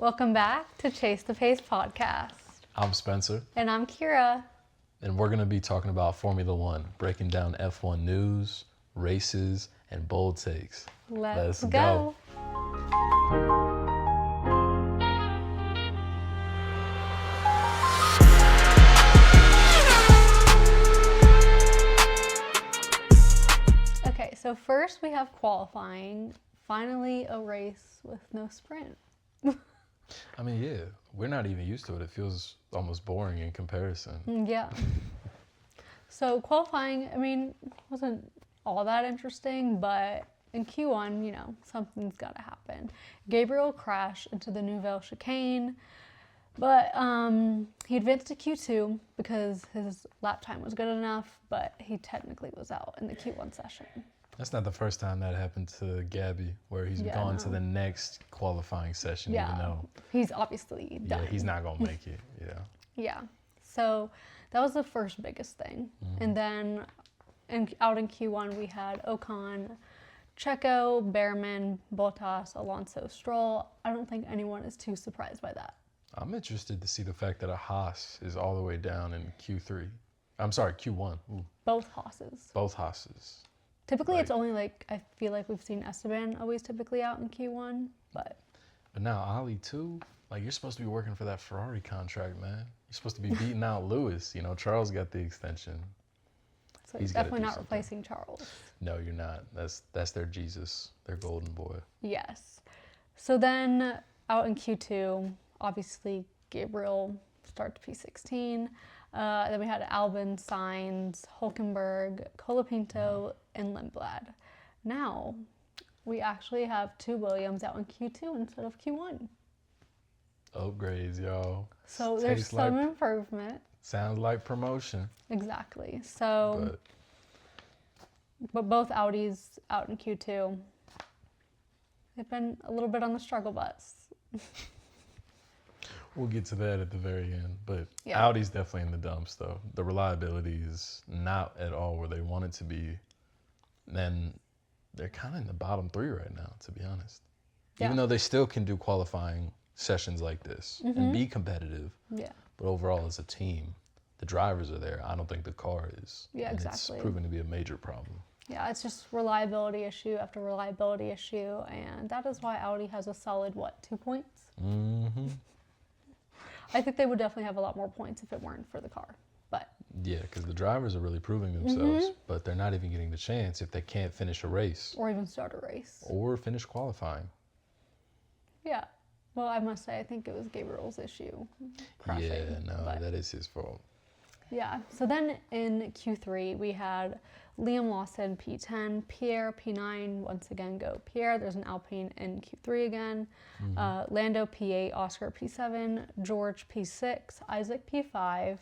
Welcome back to Chase the Pace podcast. I'm Spencer. And I'm Keira. And we're going to be talking about Formula One, breaking down F1 news, races, and bold takes. Let's go. Okay, so first we have qualifying. Finally, a race with no sprint. I mean, yeah, we're not even used to it. It feels almost boring in comparison. Yeah. So qualifying, wasn't all that interesting, but in Q1, something's got to happen. Gabriel crashed into the Nouvelle chicane, but he advanced to Q2 because his lap time was good enough, but he technically was out in the Q1 session. That's not the first time that happened to Gabby, where he's gone to the next qualifying session, even though he's obviously done. Yeah, he's not going to make it, Yeah, so that was the first biggest thing. Mm-hmm. And then out in Q1, we had Ocon, Checo, Behrman, Bottas, Alonso, Stroll. I don't think anyone is too surprised by that. I'm interested to see the fact that a Haas is all the way down in Q3. I'm sorry, Q1. Ooh. Both Haas's. Both Haas's. Typically, it's only I feel like we've seen Esteban always typically out in Q1, but now Ali too, you're supposed to be working for that Ferrari contract, man. You're supposed to be beating out Lewis. Charles got the extension. So he's definitely not replacing Charles. No, you're not. That's their Jesus, their golden boy. Yes. So then out in Q2, obviously Gabriel started P16. Then we had Albon, Sainz, Hülkenberg, Colapinto, and Lindblad. Now, we actually have two Williams out in Q2 instead of Q1. Upgrades, y'all. So there's some improvement. Sounds like promotion. Exactly. So, but both Audis out in Q2. They've been a little bit on the struggle bus. We'll get to that at the very end, but Audi's definitely in the dumps, though. The reliability is not at all where they want it to be. And they're kind of in the bottom three right now, to be honest. Yeah. Even though they still can do qualifying sessions like this and be competitive. Yeah. But overall, as a team, the drivers are there. I don't think the car is. Yeah, exactly. It's proven to be a major problem. Yeah, it's just reliability issue after reliability issue, and that is why Audi has a solid, 2 points? Mm-hmm. I think they would definitely have a lot more points if it weren't for the car, but. Yeah, because the drivers are really proving themselves, but they're not even getting the chance if they can't finish a race. Or even start a race. Or finish qualifying. Yeah. Well, I must say, I think it was Gabriel's issue crashing. Yeah, no, that is his fault. Yeah. So then in Q3, we had Liam Lawson P10, Pierre P9, once again go Pierre. There's an Alpine in Q3 again. Lando P8, Oscar P7, George P6, Isaac P5,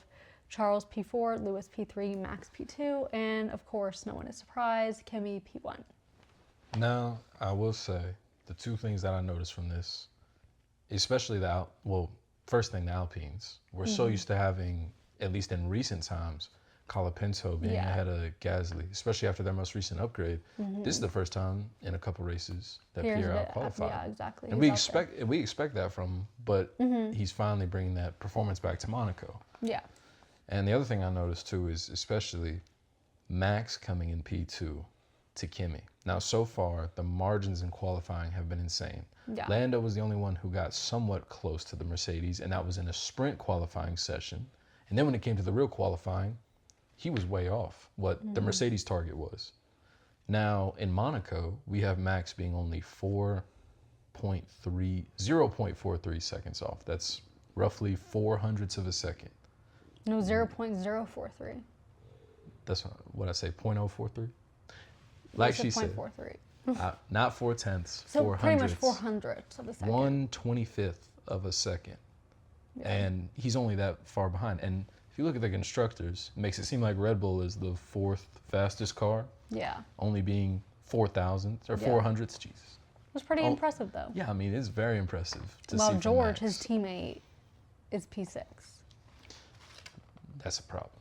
Charles P4, Lewis P3, Max P2, and of course, no one is surprised, Kimi P1. Now, I will say, the two things that I noticed from this, especially first thing, the Alpines. We're so used to having, at least in recent times, Colapinto being ahead of Gasly, especially after their most recent upgrade. This is the first time in a couple races that Pierre out-qualified. Yeah, exactly. And we expect that from him, but he's finally bringing that performance back to Monaco. Yeah. And the other thing I noticed too is especially Max coming in P2 to Kimi. Now, so far, the margins in qualifying have been insane. Yeah. Lando was the only one who got somewhat close to the Mercedes, and that was in a sprint qualifying session. And then when it came to the real qualifying, he was way off what the Mercedes target was. Now, in Monaco, we have Max being only 0.43 seconds off. That's roughly 0.04 of a second. No, 0.043. That's what I say, 0.043? Like she said. 0.43. Not 0.4, so 4 pretty hundredths. much 400ths of a second. 1/25 of a second. Yeah. And he's only that far behind. And if you look at the constructors, it makes it seem like Red Bull is the fourth fastest car. Yeah. Only being 4,000ths or 400ths. Jesus. It was pretty impressive, though. Yeah, it's very impressive to see. Well, from George, Max. his teammate, is P6. That's a problem.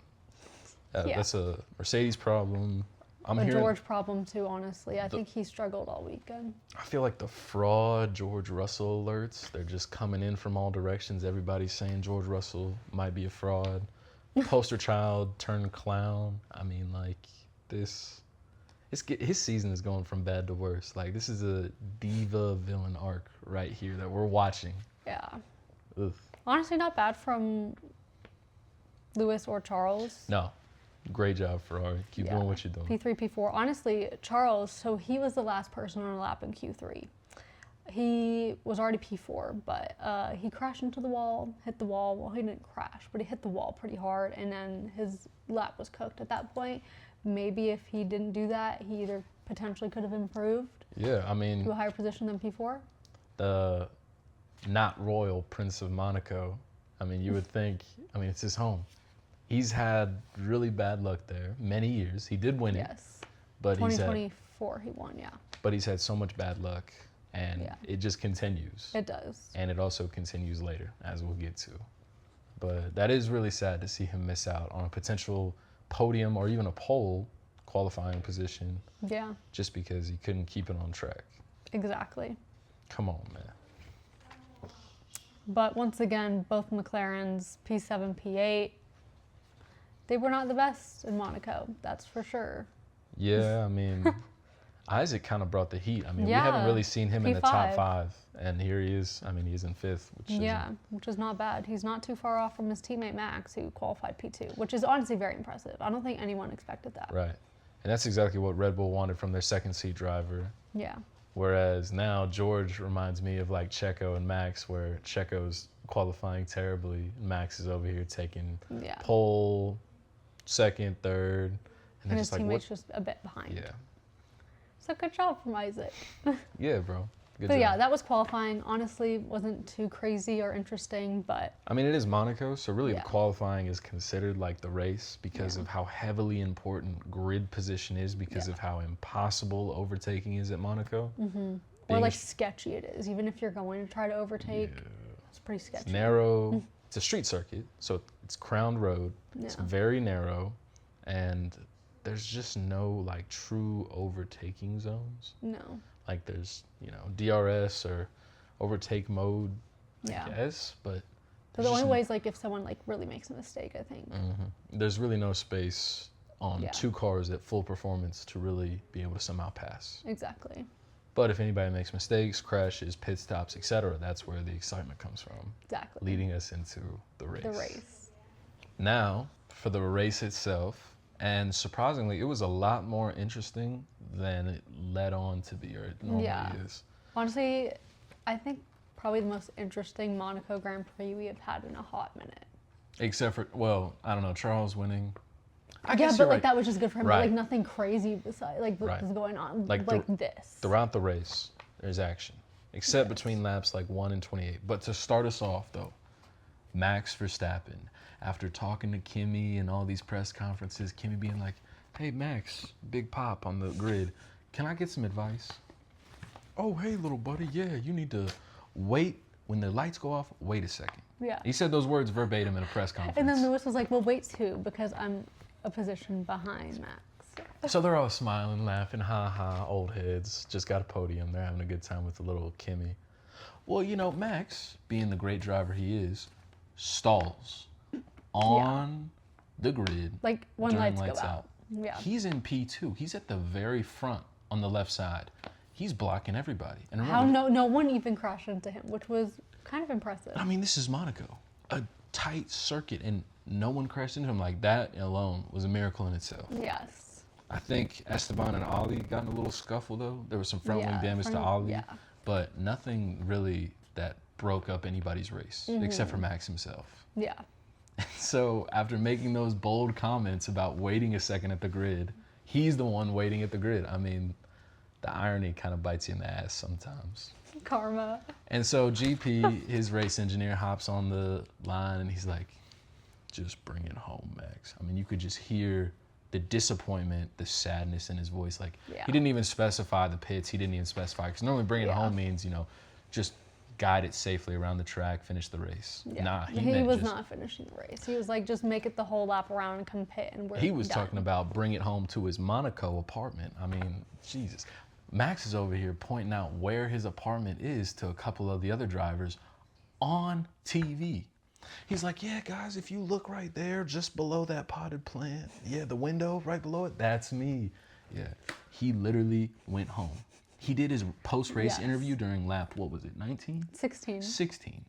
That's a Mercedes problem. I'm a hearing George problem too, honestly. I think he struggled all weekend. I feel like the fraud George Russell alerts, they're just coming in from all directions. Everybody's saying George Russell might be a fraud. Poster child turned clown. I mean, like, his season is going from bad to worse. Like, this is a diva villain arc right here that we're watching. Yeah. Ugh. Honestly, not bad from Lewis or Charles. No. Great job, Ferrari. Keep doing what you're doing. P3, P4. Honestly, Charles, so he was the last person on a lap in Q3. He was already P4, but he crashed into the wall, hit the wall. Well, he didn't crash, but he hit the wall pretty hard, and then his lap was cooked at that point. Maybe if he didn't do that, he either potentially could have improved Yeah, I mean, to a higher position than P4. The not royal Prince of Monaco, I mean, you would think, I mean, it's his home. He's had really bad luck there many years. He did win it. Yes. But 2024 he won, yeah. But he's had so much bad luck, and it just continues. It does. And it also continues later, as we'll get to. But that is really sad to see him miss out on a potential podium or even a pole qualifying position. Yeah. Just because he couldn't keep it on track. Exactly. Come on, man. But once again, both McLarens, P7, P8, they were not the best in Monaco, that's for sure. Yeah, I mean, Isaac kind of brought the heat. I mean, we haven't really seen him in the top 5, and here he is. I mean, he's in 5th, which is not bad. He's not too far off from his teammate Max, who qualified P2, which is honestly very impressive. I don't think anyone expected that. Right, and that's exactly what Red Bull wanted from their second seat driver. Yeah. Whereas now George reminds me of like Checo and Max, where Checo's qualifying terribly, Max is over here taking pole, second, third, and his teammate's just a bit behind. Yeah. So good job from Isaac. Yeah, bro. Good but job. Yeah, that was qualifying. Honestly, wasn't too crazy or interesting, but I mean, it is Monaco, so really the qualifying is considered like the race because of how heavily important grid position is, because of how impossible overtaking is at Monaco. Mm-hmm. Or like sketchy it is. Even if you're going to try to overtake, it's pretty sketchy. It's narrow. It's a street circuit, so it's crowned road. It's very narrow, and there's just no like true overtaking zones. No. Like there's, DRS or overtake mode, I guess, but the only way is like if someone like really makes a mistake, I think. Mm-hmm. There's really no space on two cars at full performance to really be able to somehow pass. Exactly. But if anybody makes mistakes, crashes, pit stops, etc., that's where the excitement comes from. Exactly. Leading us into the race. The race. Now, for the race itself, and surprisingly, it was a lot more interesting than it led on to be, or it normally is. Honestly, I think probably the most interesting Monaco Grand Prix we have had in a hot minute. Except for, well, I don't know, Charles winning. But that was just good for him. But like nothing crazy besides what was going on. Like this. Throughout the race, there's action. Except between laps like 1 and 28. But to start us off though, Max Verstappen, after talking to Kimi and all these press conferences, Kimi being like, hey Max, big pop on the grid, can I get some advice? Oh, hey little buddy, yeah, you need to wait when the lights go off, wait a second. Yeah. He said those words verbatim in a press conference. And then Lewis was like, well, wait too, because I'm a position behind Max. So they're all smiling, laughing, ha ha, old heads, just got a podium. They're having a good time with the little Kimi. Well, Max, being the great driver he is, stalls on the grid. Like when lights go out. Yeah. He's in P2. He's at the very front on the left side. He's blocking everybody. And remember, how no one even crashed into him, which was kind of impressive. I mean, this is Monaco, a tight circuit, and no one crashed into him. Like that alone was a miracle in itself. Yes. I think Esteban and Ollie got in a little scuffle though. There was some front wing damage to Ollie, but nothing really that broke up anybody's race except for Max himself. Yeah. So after making those bold comments about waiting a second at the grid, he's the one waiting at the grid. I mean, the irony kind of bites you in the ass sometimes. Karma. And so GP, his race engineer, hops on the line and he's like, just bring it home, Max. I mean, you could just hear the disappointment, the sadness in his voice. Like, he didn't even specify the pits. He didn't even specify, because normally bring it home means, just guide it safely around the track, finish the race. Yeah. Nah, he was not finishing the race. He was like, just make it the whole lap around and come pit, and we're He was done. talking about bring it home to his Monaco apartment. I mean, Jesus. Max is over here pointing out where his apartment is to a couple of the other drivers on TV. He's like, yeah, guys, if you look right there, just below that potted plant, yeah, the window right below it, that's me. Yeah, he literally went home. He did his post-race interview during lap, what was it, 19? 16. 16.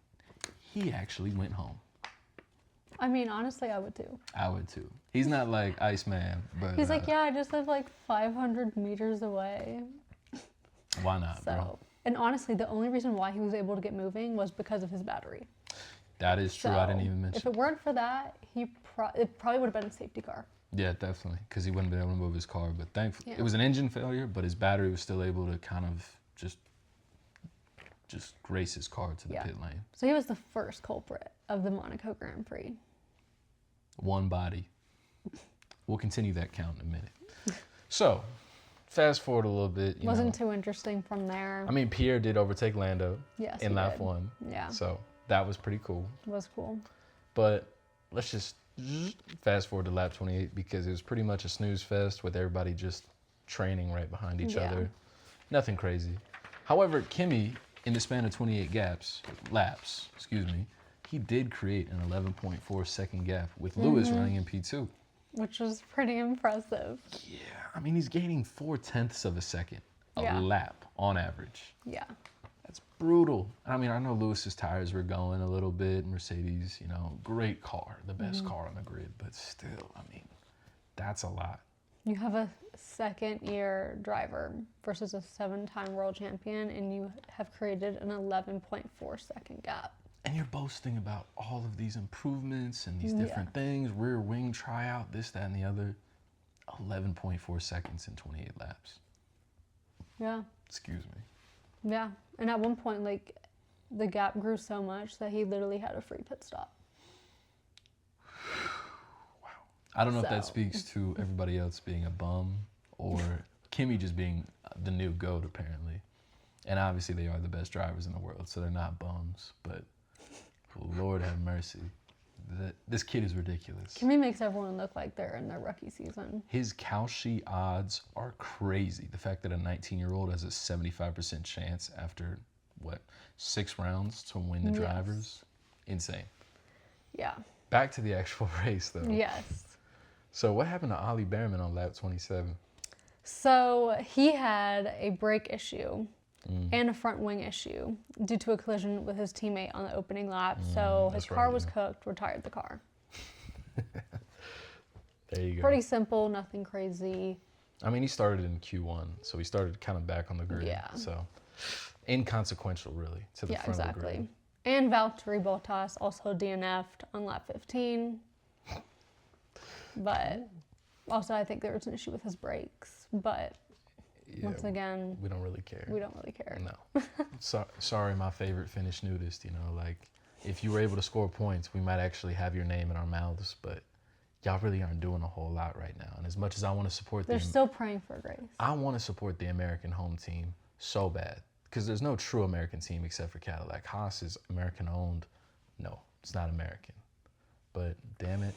He actually went home. I mean, honestly, I would too. I would too. He's not like Iceman, but... He's like, yeah, I just live like 500 meters away. Why not, bro? And honestly, the only reason why he was able to get moving was because of his battery. That is true. I didn't even mention. If it weren't for that, it probably would have been a safety car. Yeah, definitely, because he wouldn't have been able to move his car. But thankfully, it was an engine failure, but his battery was still able to kind of just race his car to the pit lane. So he was the first culprit of the Monaco Grand Prix. One body. We'll continue that count in a minute. So, fast forward a little bit. Wasn't too interesting from there. I mean, Pierre did overtake Lando in lap 1. Yeah. So that was pretty cool. It was cool. But let's just fast forward to lap 28 because it was pretty much a snooze fest with everybody just training right behind each other. Nothing crazy. However, Kimi, in the span of 28 laps, he did create an 11.4 second gap with Lewis running in P2. Which was pretty impressive. Yeah, I mean, he's gaining 0.4 of a second a lap on average. Yeah. That's brutal. I mean, I know Lewis's tires were going a little bit. Mercedes, great car, the best car on the grid, but still, I mean, that's a lot. You have a second-year driver versus a 7-time world champion, and you have created an 11.4 second gap. And you're boasting about all of these improvements and these different things, rear wing tryout, this, that, and the other. 11.4 seconds in 28 laps. Yeah. Excuse me. Yeah. And at one point, like, the gap grew so much that he literally had a free pit stop. Wow. I don't know if that speaks to everybody else being a bum or Kimi just being the new GOAT, apparently. And obviously they are the best drivers in the world, so they're not bums, but Lord have mercy. This kid is ridiculous. Kimi makes everyone look like they're in their rookie season. His Kalshi odds are crazy. The fact that a 19-year-old has a 75% chance after, 6 rounds to win the drivers? Insane. Yeah. Back to the actual race, though. Yes. So what happened to Ollie Behrman on lap 27? So he had a brake issue and a front wing issue due to a collision with his teammate on the opening lap. So his car was cooked, retired the car. There you go. Pretty simple, nothing crazy. I mean, he started in Q1, so he started kind of back on the grid. Yeah. So inconsequential, really, to the front of the grid. And Valtteri Bottas also DNF'd on lap 15. But also, I think there was an issue with his brakes. But once again, we don't really care. We don't really care. No. Sorry, my favorite Finnish nudist. If you were able to score points, we might actually have your name in our mouths. But y'all really aren't doing a whole lot right now. And as much as I want to support They're still praying for grace. I want to support the American home team so bad. Because there's no true American team except for Cadillac. Haas is American owned. No, it's not American. But damn it,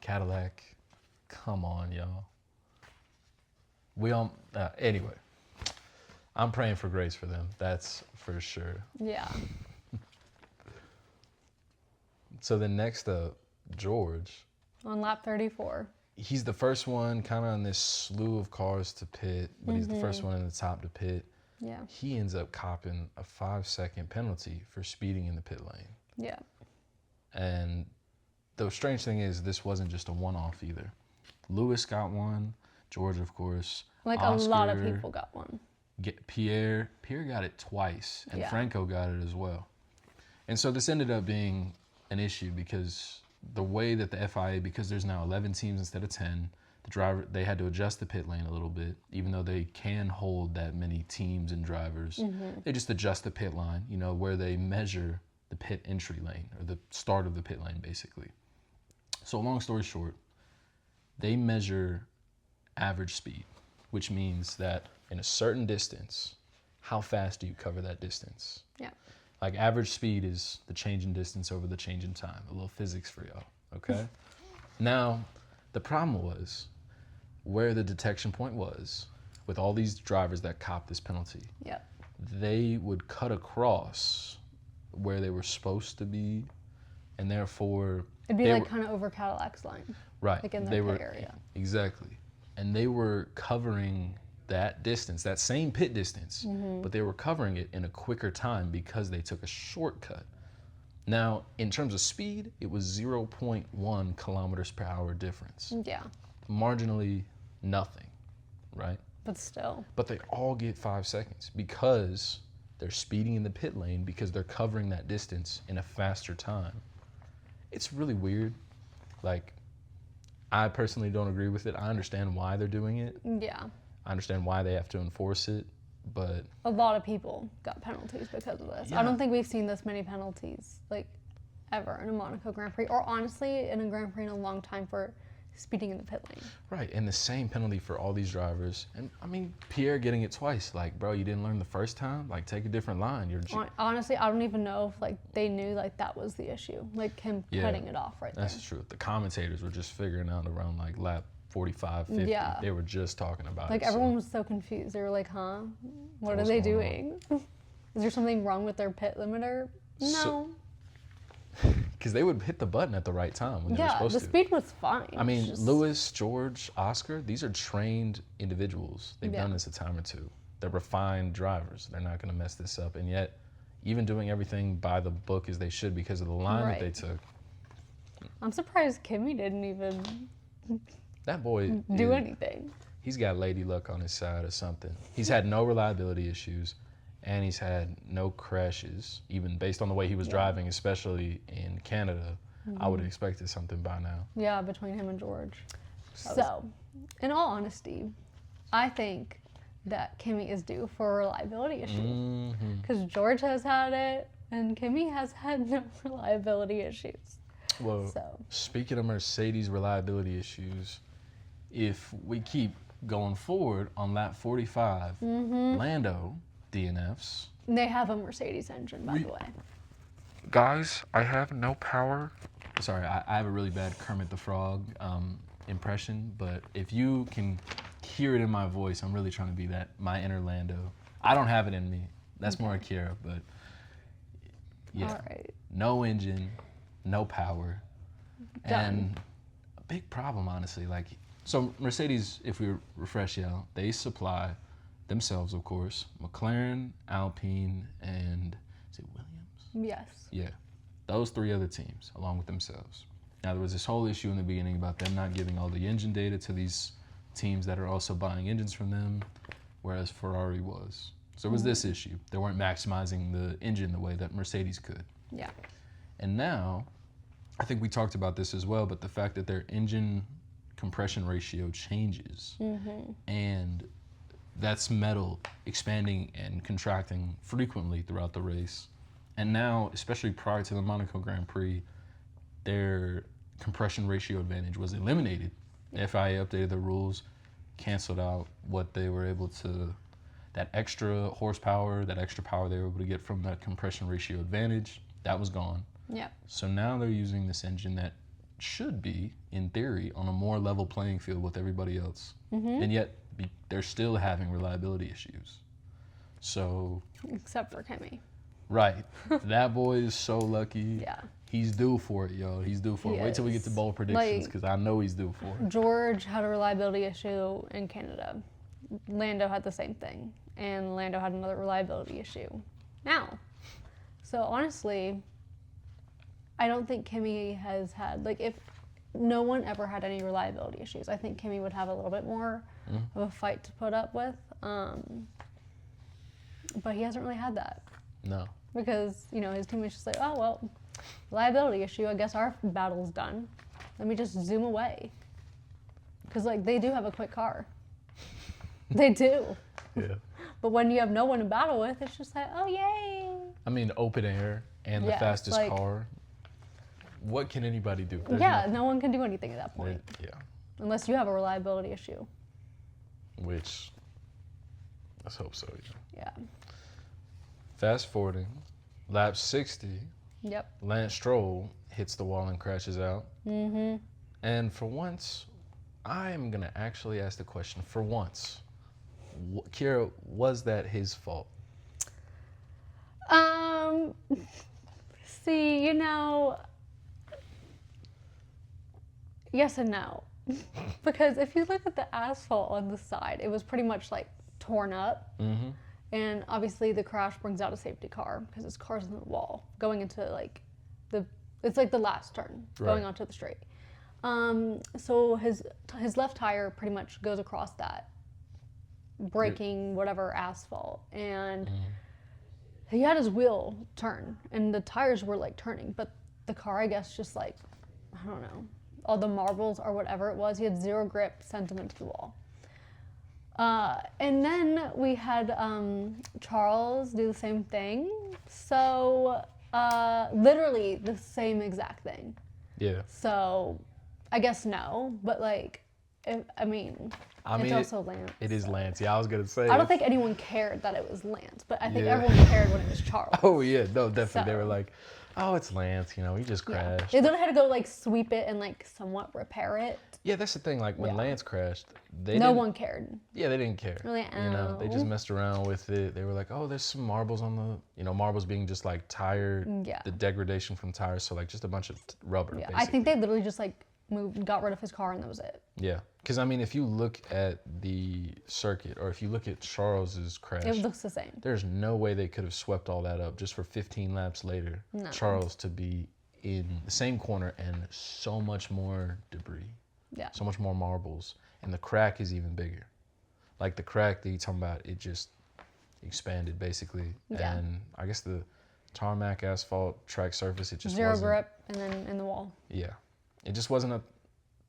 Cadillac, come on, y'all. Anyway, I'm praying for grace for them. That's for sure. Yeah. So then next up, George. On lap 34. He's the first one kind of in this slew of cars to pit, but he's the first one in the top to pit. Yeah. He ends up copping a 5-second penalty for speeding in the pit lane. Yeah. And the strange thing is this wasn't just a one-off either. Lewis got one. George, of course. Oscar, a lot of people got one. Pierre got it twice, and Franco got it as well. And so this ended up being an issue because the way that the FIA, because there's now 11 teams instead of 10, they had to adjust the pit lane a little bit, even though they can hold that many teams and drivers. They just adjust the pit line, where they measure the pit entry lane or the start of the pit lane, basically. So long story short, they measure average speed, which means that in a certain distance, how fast do you cover that distance? Yeah. Like average speed is the change in distance over the change in time. A little physics for y'all, okay? Now, the problem was where the detection point was with all these drivers that copped this penalty. Yep. They would cut across where they were supposed to be, and therefore it'd be like kind of over Cadillac's line. Right. Like in their pit area. Exactly. And they were covering that distance, that same pit distance, but they were covering it in a quicker time because they took a shortcut. Now, in terms of speed, it was 0.1 kilometers per hour difference. Yeah. Marginally nothing, right? But still. But they all get 5 seconds because they're speeding in the pit lane because they're covering that distance in a faster time. It's really weird. Like, I personally don't agree with it. I understand why they're doing it. Yeah. I understand why they have to enforce it, but... A lot of people got penalties because of this. Yeah. I don't think we've seen this many penalties, like, ever in a Monaco Grand Prix, or honestly, in a Grand Prix in a long time for speeding in the pit lane. Right, and the same penalty for all these drivers. And, I mean, Pierre getting it twice. Like, bro, you didn't learn the first time? Like, take a different line. Honestly, I don't even know if, like, they knew, like, that was the issue. Like, him cutting it off right there. That's true. The commentators were just figuring out around, like, lap 45, 50. Yeah. They were just talking about it. Like, everyone was so confused. They were like, huh? What are they doing? Is there something wrong with their pit limiter? No. Because they would hit the button at the right time when they were supposed to. The speed was fine. I mean, Lewis, George, Oscar, these are trained individuals. They've done this a time or two. They're refined drivers. They're not going to mess this up. And yet, even doing everything by the book as they should because of the line that they took. I'm surprised Kimi didn't even... That boy do anything. He's got lady luck on his side or something. He's had no reliability issues, and he's had no crashes, even based on the way he was driving, especially in Canada. I would have expected something by now. Yeah, between him and George. So, in all honesty, I think that Kimi is due for a reliability issue. Because George has had it, and Kimi has had no reliability issues. Well, speaking of Mercedes reliability issues, if we keep going forward on lap 45, Lando DNFs. They have a Mercedes engine, by the way. Guys, I have no power. Sorry, I have a really bad Kermit the Frog impression, but if you can hear it in my voice, I'm really trying to be that, my inner Lando. I don't have it in me. That's more Keira, but yeah. All right. No engine, no power. And a big problem, honestly. Like, so Mercedes, if we refresh y'all, they supply themselves, of course, McLaren, Alpine, and is it Williams? Yes. Yeah, those three other teams, along with themselves. Now, there was this whole issue in the beginning about them not giving all the engine data to these teams that are also buying engines from them, whereas Ferrari was. So there was this issue. They weren't maximizing the engine the way that Mercedes could. Yeah. And now, I think we talked about this as well, but the fact that their engine compression ratio changes, and that's metal expanding and contracting frequently throughout the race. And now, especially prior to the Monaco Grand Prix, their compression ratio advantage was eliminated. The FIA updated the rules, canceled out what they were able to, that extra horsepower, that extra power they were able to get from that compression ratio advantage, that was gone. Yeah. So now they're using this engine that should be, in theory, on a more level playing field with everybody else. And yet, they're still having reliability issues. So... Except for Kimi. Right. That boy is so lucky. Yeah. He's due for it, y'all. He's due for it. Wait till we get to bold predictions, because I know he's due for it. George had a reliability issue in Canada. Lando had the same thing. And Lando had another reliability issue now. So honestly, I don't think Kimi has had, like, if no one ever had any reliability issues, I think Kimi would have a little bit more of a fight to put up with. But he hasn't really had that. No. Because, you know, his teammates just like, oh, well, reliability issue, I guess our battle's done. Let me just zoom away. Because, like, they do have a quick car. They do. Yeah. But when you have no one to battle with, it's just like, oh, yay. I mean, open air and the fastest car. What can anybody do? There's no one can do anything at that point. Yeah. Unless you have a reliability issue. Which, let's hope so, Yeah. Fast forwarding Lap 60. Yep. Lance Stroll hits the wall and crashes out. Mm-hmm. And for once, I am going to actually ask the question. For once, Keira, was that his fault? See, yes and no. Because if you look at the asphalt on the side, it was pretty much like torn up. Mm-hmm. And obviously the crash brings out a safety car because his car's in the wall going into it's like the last turn going onto the straight. So his left tire pretty much goes across that breaking whatever asphalt, and he had his wheel turn and the tires were like turning, but the car, I guess, just like, I don't know, all the marbles or whatever it was, he had zero grip, sent him into the wall. And then we had Charles do the same thing. So literally the same exact thing. Yeah. So I guess no, but it's also Lance. It is Lance. Yeah, I was going to say. I don't think anyone cared that it was Lance, but I think everyone cared when it was Charles. Oh, yeah. No, definitely. They were like, oh, it's Lance. He just crashed. They then had to go sweep it and somewhat repair it. Yeah, that's the thing. When Lance crashed, no one cared. Yeah, they didn't care. Really, they just messed around with it. They were like, oh, there's some marbles on the, marbles being just tire, the degradation from tires. So just a bunch of rubber. Yeah, basically. I think they literally just got rid of his car and that was it. Yeah, because if you look at the circuit or if you look at Charles's crash, it looks the same. There's no way they could have swept all that up just for 15 laps later. No. Charles to be in the same corner and so much more debris. Yeah. So much more marbles. And the crack is even bigger. The crack that you're talking about, it just expanded basically. Yeah. And I guess the tarmac asphalt track surface, it just zero grip and then in the wall. Yeah. It just wasn't up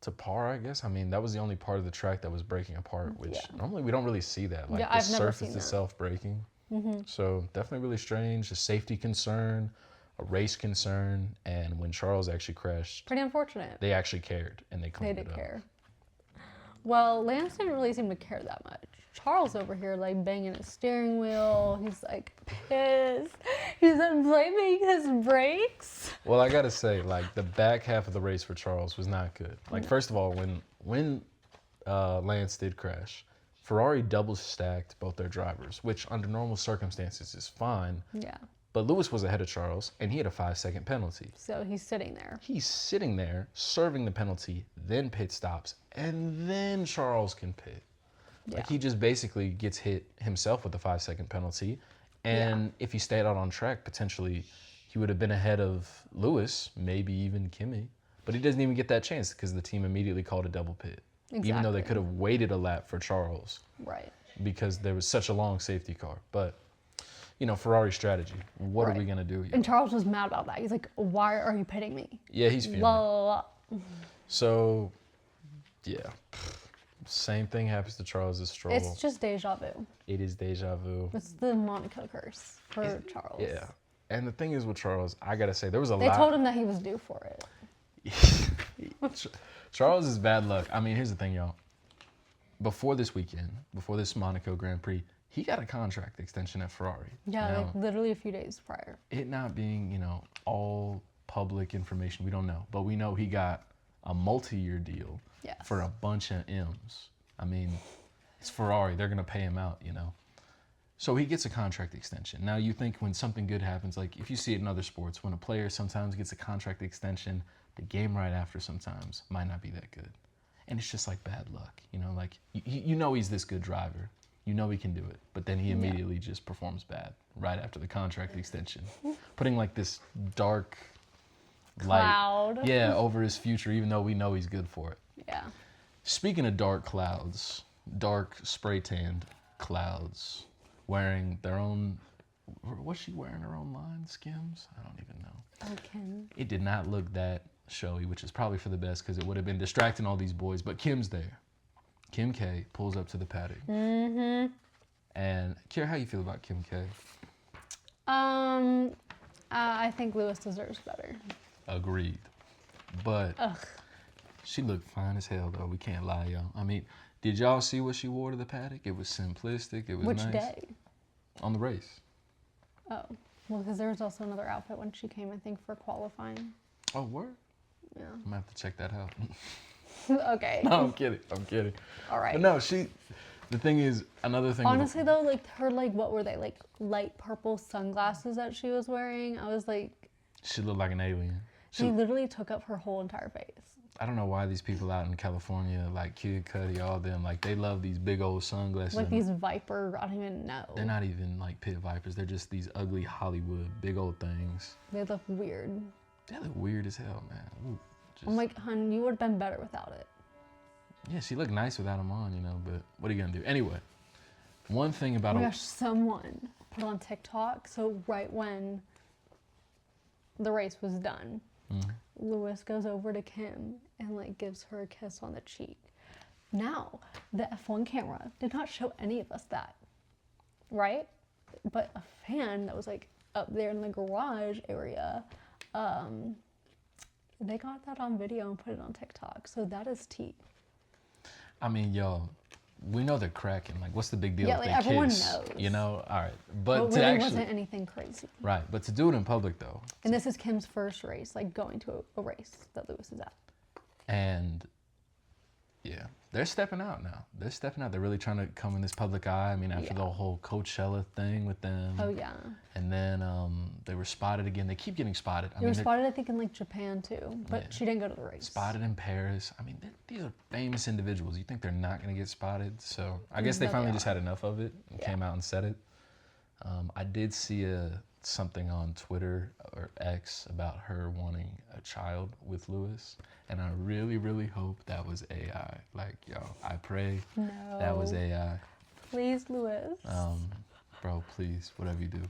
to par, I guess. That was the only part of the track that was breaking apart, which normally we don't really see that. The I've surface never seen itself breaking. Mm-hmm. So definitely really strange. A safety concern, a race concern, and when Charles actually crashed, pretty unfortunate. They actually cared and they cleaned it up. They did care. Well, Lance didn't really seem to care that much. Charles over here banging his steering wheel. He's pissed. He's blaming his brakes. Well, I gotta say, the back half of the race for Charles was not good. First of all, when Lance did crash, Ferrari double stacked both their drivers, which under normal circumstances is fine. Yeah. But Lewis was ahead of Charles, and he had a 5-second penalty. So he's sitting there. He's sitting there, serving the penalty, then pit stops, and then Charles can pit. Yeah. He just basically gets hit himself with a 5-second penalty. And if he stayed out on track, potentially he would have been ahead of Lewis, maybe even Kimi. But he doesn't even get that chance because the team immediately called a double pit. Exactly. Even though they could have waited a lap for Charles. Right. Because there was such a long safety car. But Ferrari strategy. What are we going to do here? And Charles was mad about that. He's like, why are you pitting me? Yeah, he's fuming. La. So, yeah. Same thing happens to Charles as Stroll. It's just deja vu. It is deja vu. It's the Monaco curse for Charles. Yeah. And the thing is with Charles, I got to say, there was a lot. They told him that he was due for it. Charles is bad luck. Here's the thing, y'all. Before this weekend, before this Monaco Grand Prix, he got a contract extension at Ferrari. Yeah, literally a few days prior. It not being, all public information, we don't know. But we know he got a multi-year deal for a bunch of M's. It's Ferrari. They're going to pay him out, So he gets a contract extension. Now, you think when something good happens, if you see it in other sports, when a player sometimes gets a contract extension, the game right after sometimes might not be that good. And it's just bad luck, he's this good driver. He can do it. But then he immediately just performs bad right after the contract extension. Putting this dark cloud light over his future, even though we know he's good for it. Yeah. Speaking of dark clouds, dark spray tanned clouds, wearing their own, was she wearing her own line, Skims? I don't even know. Okay. It did not look that showy, which is probably for the best because it would have been distracting all these boys, but Kim's there. Kim K pulls up to the paddock. Mm-hmm. And Keira, how you feel about Kim K? I think Lewis deserves better. Agreed. But she looked fine as hell, though. We can't lie, y'all. Did y'all see what she wore to the paddock? It was simplistic. It was Which nice. day? On the race. Oh. Well, because there was also another outfit when she came, I think, for qualifying. Oh, word? Yeah. I'm gonna have to check that out. Okay. No, I'm kidding. All right. But no, the thing is, another thing. Honestly, though, like, her, like, what were they? Like, light purple sunglasses that she was wearing? I was like... She looked like an alien. She literally took up her whole entire face. I don't know why these people out in California, like Kid Cudi, all them, like, they love these big old sunglasses. Like these Viper, I don't even know. They're not even, like, pit vipers. They're just these ugly Hollywood big old things. They look weird. They look weird as hell, man. Ooh, I'm like, hun, you would have been better without it. Yeah, she looked nice without them on, you know, but what are you going to do? Anyway, one thing about... Oh my gosh, someone put on TikTok, so right when the race was done, Lewis goes over to Kim and, like, gives her a kiss on the cheek. Now, the F1 camera did not show any of us that, right? But a fan that was, like, up there in the garage area, they got that on video and put it on TikTok, so that is tea. I mean, yo, we know they're cracking. Like, what's the big deal? Yeah, if like, they everyone kiss, knows. You know, all right. But it to really actually wasn't anything crazy. right, but to do it in public though. And this is Kim's first race, like going to a race that Lewis is at. And yeah, they're stepping out now. They're stepping out. They're really trying to come in this public eye. I mean, after the whole Coachella thing with them. Oh yeah. And then they were spotted again. They keep getting spotted. They were spotted, I think, in like Japan too, but she didn't go to the race. Spotted in Paris. I mean, these are famous individuals. You think they're not going to get spotted? So I guess they finally just had enough of it and came out and said it. I did see something on Twitter or X about her wanting a child with Lewis, and I really, really hope that was AI. Like, yo, I pray that was AI. Please, Lewis. Bro, please, whatever you do.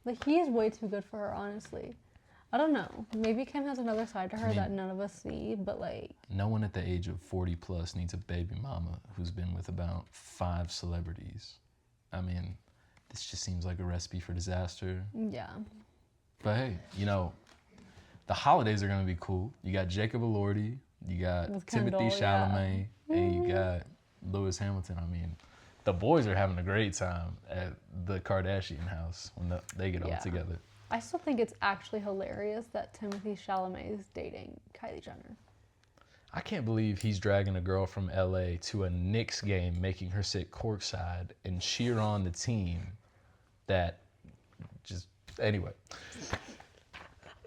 Like, he is way too good for her, honestly. I don't know. Maybe Kim has another side to her that none of us see, but like... No one at the age of 40 plus needs a baby mama who's been with about 5 celebrities. I mean, this just seems like a recipe for disaster. Yeah. But hey, you know, the holidays are going to be cool. You got Jacob Elordi, you got Timothée Chalamet, and you got Lewis Hamilton. I mean, the boys are having a great time at the Kardashian house when they get all together. I still think it's actually hilarious that Timothée Chalamet is dating Kylie Jenner. I can't believe he's dragging a girl from LA to a Knicks game, making her sit courtside and cheer on the team that just... Anyway.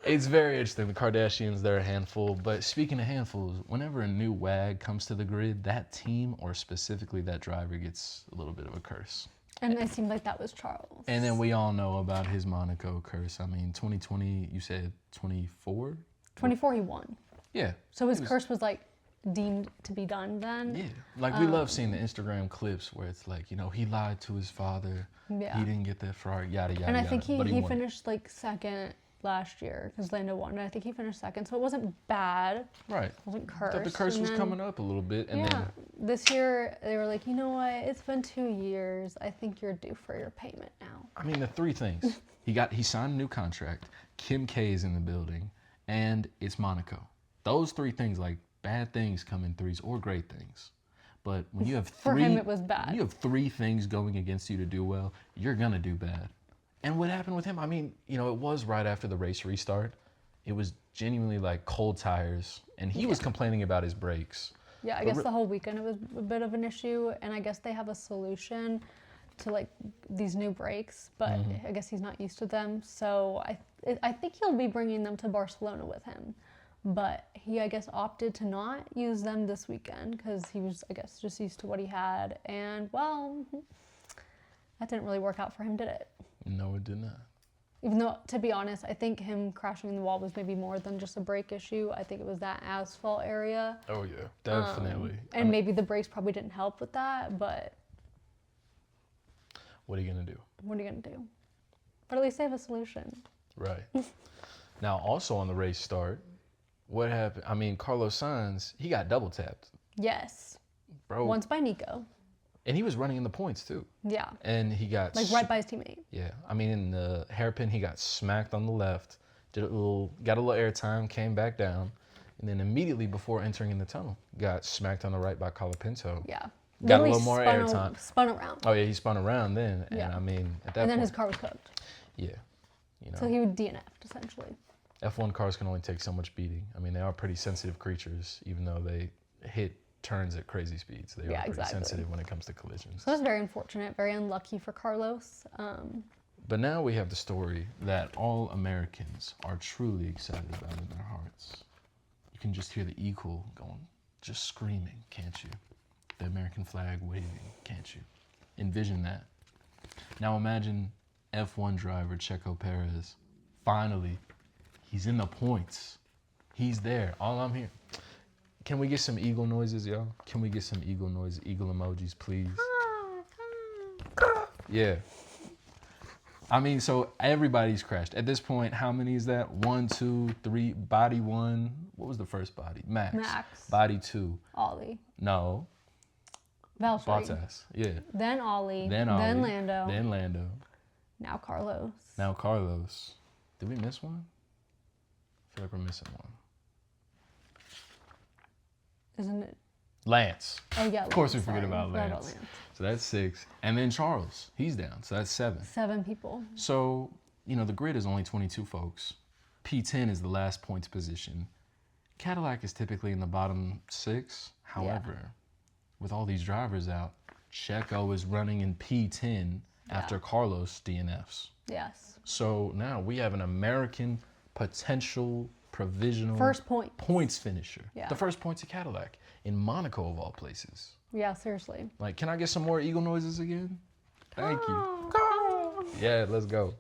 It's very interesting. The Kardashians, they're a handful. But speaking of handfuls, whenever a new WAG comes to the grid, that team, or specifically that driver, gets a little bit of a curse. And it seemed like that was Charles. And then we all know about his Monaco curse. I mean, 2020, you said 24? 24 he won. Yeah. So his curse was like deemed to be done then? Yeah. Like we love seeing the Instagram clips where it's like, you know, he lied to his father. Yeah. He didn't get that Ferrari, yada, yada, and I yada. think he finished like second last year because Lando won. And I think he finished second. So it wasn't bad. Right. It wasn't cursed. The curse was coming up a little bit. And then this year they were like, you know what? It's been 2 years. I think you're due for your payment now. I mean, the 3 things. He signed a new contract. Kim K is in the building. And it's Monaco. Those 3 things, like, bad things come in threes or great things. But when you have 3... For him, it was bad. When you have 3 things going against you to do well, you're going to do bad. And what happened with him, I mean, you know, it was right after the race restart. It was genuinely, like, cold tires. And he was complaining about his brakes. Yeah, I guess the whole weekend it was a bit of an issue. And I guess they have a solution to, like, these new brakes. But I guess he's not used to them. So I think he'll be bringing them to Barcelona with him. But he, I guess, opted to not use them this weekend because he was, I guess, just used to what he had. And, well, that didn't really work out for him, did it? No, it did not. Even though, to be honest, I think him crashing in the wall was maybe more than just a brake issue. I think it was that asphalt area. Oh, yeah, definitely. And maybe the brakes probably didn't help with that, but... What are you going to do? What are you going to do? But at least they have a solution. Right. Now, also on the race start... What happened? I mean, Carlos Sainz, he got double tapped. Yes. Bro. Once by Nico. And he was running in the points, too. Yeah. And he got... Like, right by his teammate. Yeah. I mean, in the hairpin, he got smacked on the left, got a little airtime, came back down, and then immediately before entering in the tunnel, got smacked on the right by Colapinto. Yeah. got a little more airtime. Spun around. Oh yeah, he spun around then, and Yeah. I mean at that And then point, his car was cooked. Yeah, you know. So he would DNF'd essentially. F1 cars can only take so much beating. I mean, they are pretty sensitive creatures, even though they hit turns at crazy speeds. They are pretty sensitive when it comes to collisions. So that's very unfortunate, very unlucky for Carlos. But now we have the story that all Americans are truly excited about in their hearts. You can just hear the eagle going, just screaming, can't you? The American flag waving, can't you? Envision that. Now imagine F1 driver Checo Perez. Finally, he's in the points. He's there. All I'm here. Can we get some eagle noises, y'all? Can we get some eagle noises, eagle emojis, please? Yeah. I mean, so everybody's crashed. At this point, how many is that? 1, 2, 3, body 1. What was the first body? Max. Body 2. Ollie. No. Valtteri. Bottas. Yeah. Then Ollie. Then Lando. Then Lando. Now Carlos. Did we miss one? I feel like we're missing one. Isn't it? Lance. Oh, yeah. Of course we forget about Lance. So that's 6. And then Charles, he's down. So that's 7. 7 people. So, you know, the grid is only 22 folks. P10 is the last points position. Cadillac is typically in the bottom 6. However, with all these drivers out, Checo is running in P10 after Carlos DNFs. Yes. So now we have an American potential provisional points finisher. Yeah. The first points of Cadillac in Monaco of all places. Yeah, seriously. Like, can I get some more eagle noises again? Thank you. Go. Yeah, let's go.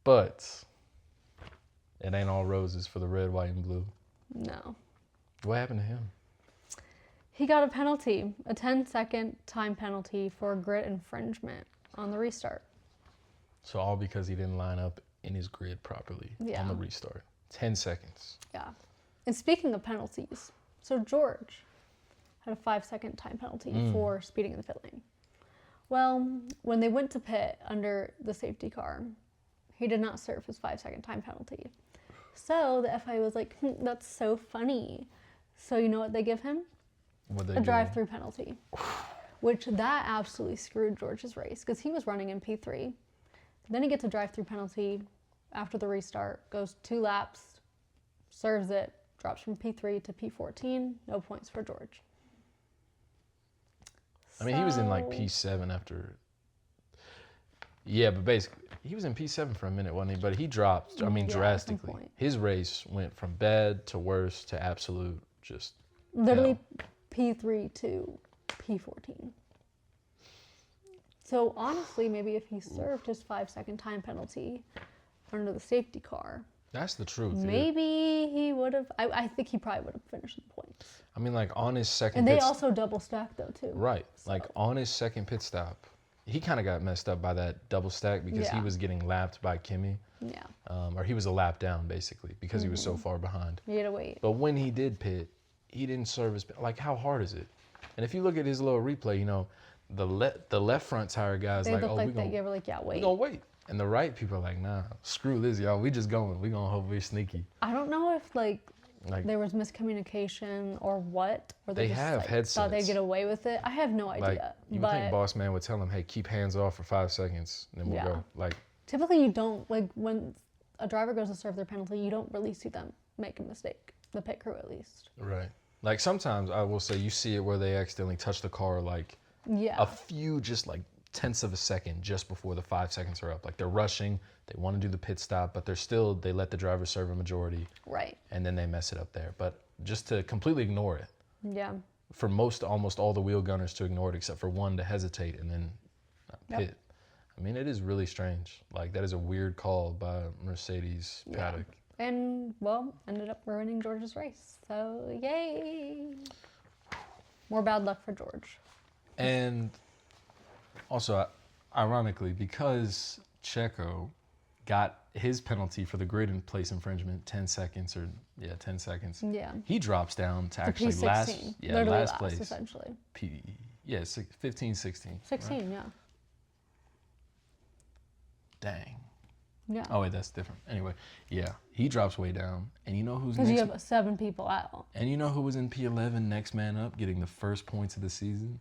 But it ain't all roses for the red, white, and blue. No. What happened to him? He got a penalty, a 10-second time penalty for grid infringement on the restart. So all because he didn't line up in his grid properly on the restart. 10 seconds. Yeah. And speaking of penalties, so George had a 5-second time penalty for speeding in the pit lane. Well, when they went to pit under the safety car, he did not serve his 5-second time penalty. So the FIA was like, that's so funny. So you know what they give him? A drive-through penalty. Which that absolutely screwed George's race because he was running in P3. Then he gets a drive-through penalty after the restart, goes 2 laps, serves it, drops from P3 to P14, no points for George. I mean, he was in like P7 after. Yeah, but basically, he was in P7 for a minute, wasn't he? But he dropped, drastically. His race went from bad to worse to absolute just. Literally P3 to P14. So honestly, maybe if he served his 5-second time penalty under the safety car. That's the truth. Maybe he would have. I think he probably would have finished the points. I mean, like on his second. And they also double stacked though too. Right, so. Like on his second pit stop, he kind of got messed up by that double stack because he was getting lapped by Kimi. Yeah. Or he was a lap down basically because he was so far behind. He had to wait. But when he did pit, he didn't serve his. Like, how hard is it? And if you look at his little replay, you know, the left front tire guys like, oh, we gonna wait. And the right people are like, nah, screw this, y'all. We just going. We gonna hope we're sneaky. I don't know if like there was miscommunication or what, or they just have headsets. Thought they'd get away with it. I have no idea. Like, you would think boss man would tell them, hey, keep hands off for 5 seconds, and then we'll go. Like, typically you don't, like when a driver goes to serve their penalty, you don't really see them make a mistake. The pit crew at least. Right. Like sometimes I will say you see it where they accidentally touch the car like a few just like tenths of a second just before the 5 seconds are up. Like they're rushing, they want to do the pit stop, but they let the driver serve a majority. Right. And then they mess it up there. But just to completely ignore it. Yeah. For almost all the wheel gunners to ignore it except for one to hesitate and then pit. Yep. I mean, it is really strange. Like that is a weird call by Mercedes paddock. And, well, ended up ruining George's race. So, yay. More bad luck for George. And also, ironically, because Checo got his penalty for the grid in place infringement, 10 seconds. Yeah. He drops down to actually P16. last place. Essentially. 15, 16. 16, right? yeah. Dang. Yeah. Oh, wait, that's different. Anyway, yeah, he drops way down. And you know who's next? next? Because you have 7 people out. And you know who was in P11, next man up, getting the first points of the season?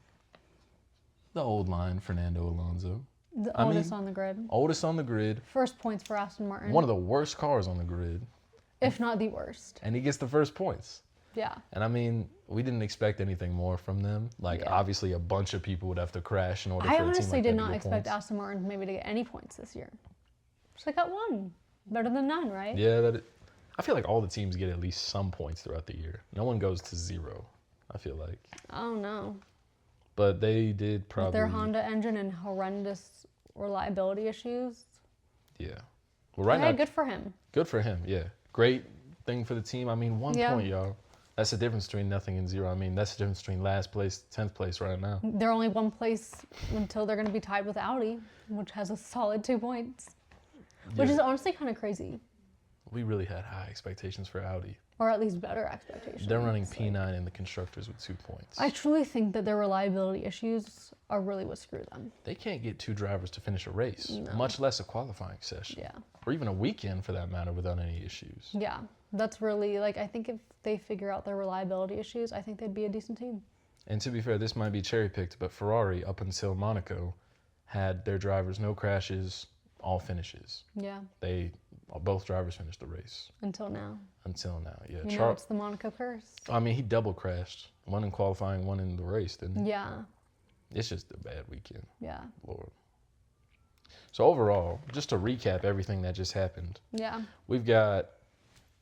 The old line, Fernando Alonso. The oldest on the grid. Oldest on the grid. First points for Aston Martin. One of the worst cars on the grid. If not the worst. And he gets the first points. Yeah. And I mean, we didn't expect anything more from them. Like, obviously, a bunch of people would have to crash in order for a team like that to get points. I honestly did not expect Aston Martin maybe to get any points this year. So they got 1. Better than none, right? Yeah, I feel like all the teams get at least some points throughout the year. No one goes to 0, I feel like. Oh, no. But they did probably... With their Honda engine and horrendous reliability issues. Yeah. Well, right now, good for him. Good for him, yeah. Great thing for the team. I mean, 1 point, y'all. That's the difference between nothing and 0. I mean, that's the difference between last place, 10th place right now. They're only 1 place until they're going to be tied with Audi, which has a solid 2 points. Yeah. Which is honestly kind of crazy. We really had high expectations for Audi. Or at least better expectations. They're running P9 in the constructors with 2 points. I truly think that their reliability issues are really what screw them. They can't get 2 drivers to finish a race, much less a qualifying session. Yeah. Or even a weekend for that matter without any issues. Yeah. That's really, like, I think if they figure out their reliability issues, I think they'd be a decent team. And to be fair, this might be cherry-picked, but Ferrari, up until Monaco, had their drivers no crashes, all finishes. Yeah. Both drivers finished the race. Until now, yeah. You know, it's the Monaco curse. I mean, he double crashed. 1 in qualifying, 1 in the race, didn't he? Yeah. It's just a bad weekend. Yeah. Lord. So overall, just to recap everything that just happened. Yeah. We've got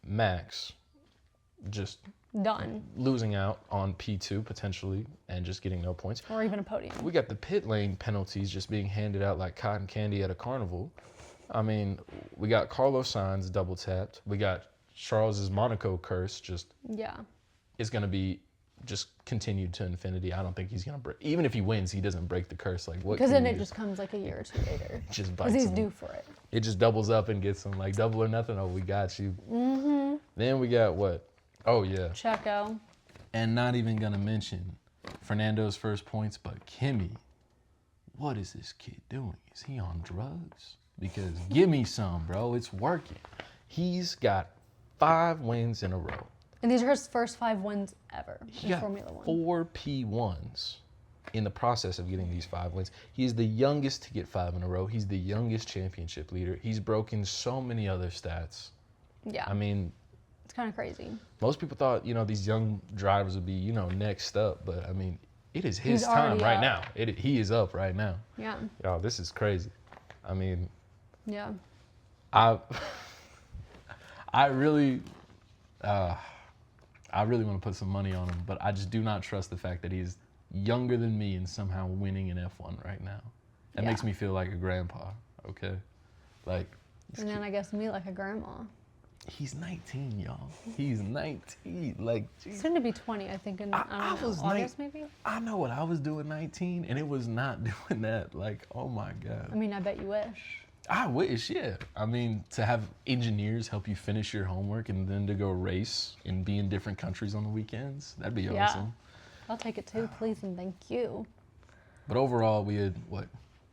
Max just done losing out on P2 potentially and just getting no points. Or even a podium. We got the pit lane penalties just being handed out like cotton candy at a carnival. I mean, we got Carlos Sainz double tapped. We got Charles's Monaco curse just is going to be just continued to infinity. I don't think he's going to break. Even if he wins, he doesn't break the curse. Like what? Because then it just comes like a year or 2 later. Just bites because he's him. due for it. It just doubles up and gets him like double or nothing. Oh, we got you. Mm-hmm. Then we got what? Oh yeah. Checo. And not even going to mention Fernando's first points, but Kimi. What is this kid doing? Is he on drugs? Because give me some, bro. It's working. He's got 5 wins in a row. And these are his first 5 wins ever in Formula 1. 4 P1s in the process of getting these 5 wins. He's the youngest to get 5 in a row. He's the youngest championship leader. He's broken so many other stats. Yeah. I mean, it's kind of crazy. Most people thought, these young drivers would be, next up. But, I mean, it is his time right now. He is up right now. Yeah. Y'all, this is crazy. I mean... Yeah. I really want to put some money on him, but I just do not trust the fact that he's younger than me and somehow winning in F1 right now. That makes me feel like a grandpa, okay? Like. And then I guess me like a grandma. He's 19, y'all. He's 19. Like, geez. Soon to be 20, I think, in August maybe? I know what I was doing 19, and it was not doing that. Like, oh my God. I mean, I bet you wish. I wish, yeah. I mean, to have engineers help you finish your homework and then to go race and be in different countries on the weekends, that'd be awesome. I'll take it too, please and thank you. But overall, we had,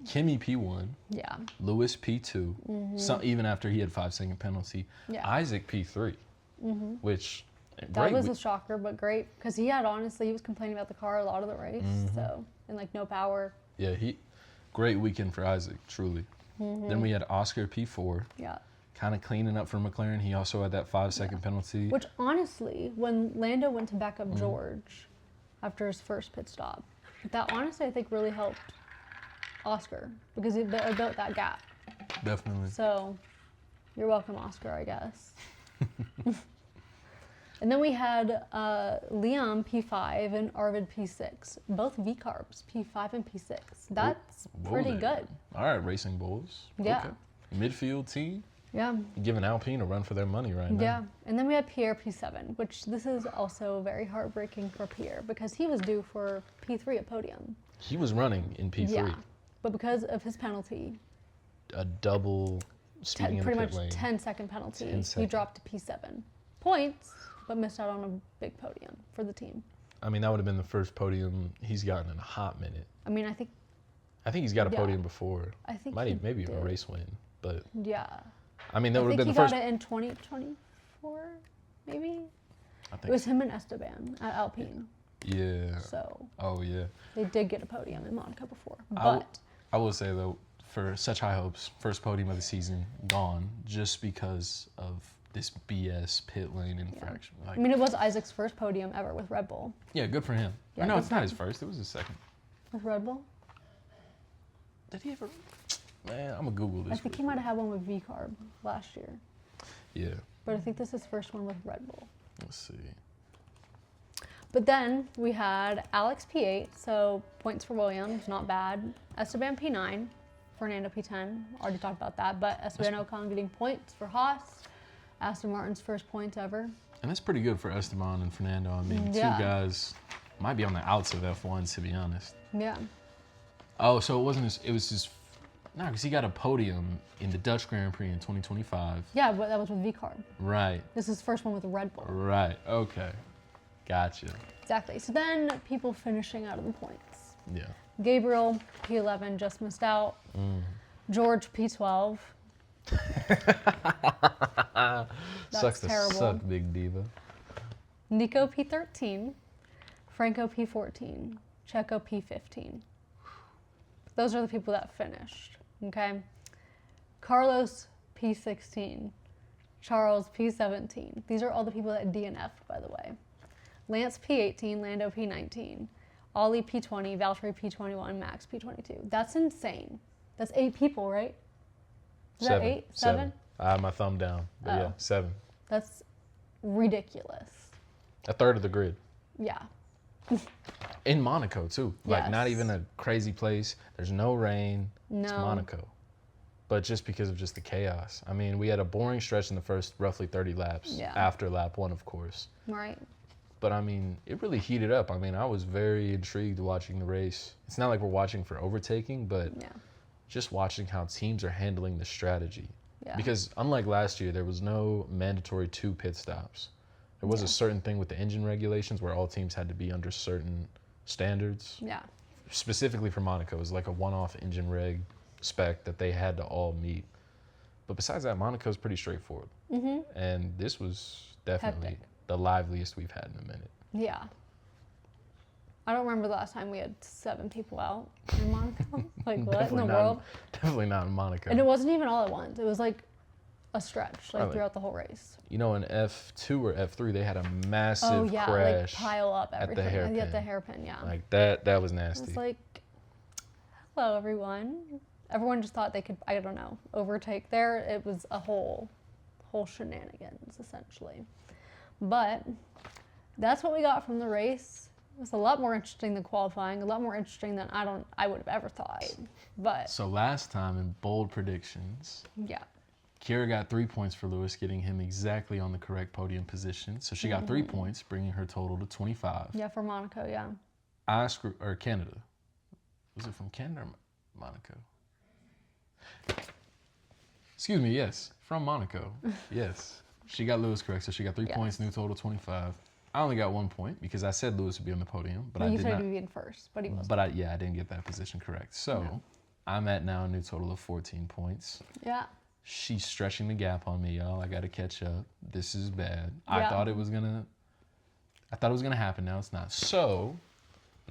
Kimi P1. Yeah. Lewis P2. Mm-hmm. Even after he had 5-second penalty. Yeah. Isaac P3, which... That was a shocker, but great. Because he was complaining about the car a lot of the race. Mm-hmm. So, and no power. Yeah, great weekend for Isaac, truly. Mm-hmm. Then we had Oscar P4. Yeah. Kind of cleaning up for McLaren. He also had that 5-second penalty. Which honestly, when Lando went to back up George after his first pit stop, that honestly I think really helped Oscar because they built that gap. Definitely. So, you're welcome, Oscar, I guess. And then we had Liam P5 and Arvid P6, both V-carbs, P5 and P6. That's pretty good. All right, Racing Bulls. Yeah. Okay. Midfield team. Yeah. Giving Alpine a run for their money right now. Yeah. And then we had Pierre P7, which this is also very heartbreaking for Pierre because he was due for P3 at podium. He was running in P3. Yeah. But because of his penalty. A double speeding in the pit lane. Pretty much 10-second penalty. He dropped to P7. Points, but missed out on a big podium for the team. I mean, that would have been the first podium he's gotten in a hot minute. I mean, I think he's got a podium before. I think maybe a race win, but yeah. I mean, that would have been the he first. got it in 2024, maybe. I think It was him and Esteban at Alpine. Yeah. So. Oh yeah. They did get a podium in Monaco before, but I will say though, for such high hopes, first podium of the season gone just because of this BS pit lane infraction. Yeah. Like, I mean, it was Isaac's first podium ever with Red Bull. Yeah, good for him. Yeah, no, it's not his first. It was his second. With Red Bull? Did he ever? Man, I'm gonna Google this. I think he might have had one with V-Carb last year. Yeah. But I think this is his first one with Red Bull. Let's see. But then we had Alex P8, so points for Williams, not bad. Esteban P9, Fernando P10, already talked about that. But Esteban Ocon getting points for Haas, Aston Martin's first points ever. And that's pretty good for Esteban and Fernando. I mean, two guys might be on the outs of F1, to be honest. Yeah. Oh, so it wasn't his, it was his, no, because he got a podium in the Dutch Grand Prix in 2025. Yeah, but that was with V-Carb. Right. This is his first one with Red Bull. Right, okay. Gotcha. Exactly. So then people finishing out of the points. Yeah. Gabriel, P11, just missed out. George, P12. Sucks terrible. To suck, big diva. Nico, P13. Franco, P14. Checo, P15. Those are the people that finished, okay? Carlos, P16. Charles, P17. These are all the people that DNF'd, by the way. Lance, P18. Lando, P19. Ollie, P20. Valtteri, P21. Max, P22. That's insane. That's 8 people, right? Is that 8? 7? I have my thumb down, but yeah, 7. That's ridiculous. A third of the grid. Yeah. In Monaco, too. Like, yes. Not even a crazy place. There's no rain. No. It's Monaco. But just because of just the chaos. I mean, we had a boring stretch in the first roughly 30 laps. Yeah. After lap 1, of course. Right. But, I mean, it really heated up. I mean, I was very intrigued watching the race. It's not like we're watching for overtaking, but just watching how teams are handling the strategy. Yeah. Because unlike last year, there was no mandatory 2 pit stops. There was a certain thing with the engine regulations where all teams had to be under certain standards. Yeah. Specifically for Monaco, it was like a one-off engine reg spec that they had to all meet. But besides that, Monaco's pretty straightforward. Mm-hmm. And this was definitely the liveliest we've had in a minute. Yeah. I don't remember the last time we had 7 people out in Monaco. Like, what in the world? Definitely not in Monaco. And it wasn't even all at once. It was like a stretch, like throughout the whole race. You know, in F2 or F3, they had a massive crash. Like pile up everything. At the hairpin, yeah. Like, that was nasty. It's like, hello, everyone. Everyone just thought they could, I don't know, overtake there. It was a whole shenanigans, essentially. But that's what we got from the race. It was a lot more interesting than qualifying, a lot more interesting than I would have ever thought. But so last time in bold predictions, Keira got 3 points for Lewis, getting him exactly on the correct podium position. So she got 3 points, bringing her total to 25. Yeah, for Monaco, yeah. Or Canada. Was it from Canada or Monaco? Excuse me, yes, from Monaco. Yes. She got Lewis correct, so she got 3 points, new total 25. I only got 1 point because I said Lewis would be on the podium, but I did not. You said he would be in first, but he wasn't. But I didn't get that position correct. So I'm at now a new total of 14 points. Yeah. She's stretching the gap on me, y'all. I got to catch up. This is bad. I thought it was gonna happen. Now it's not. So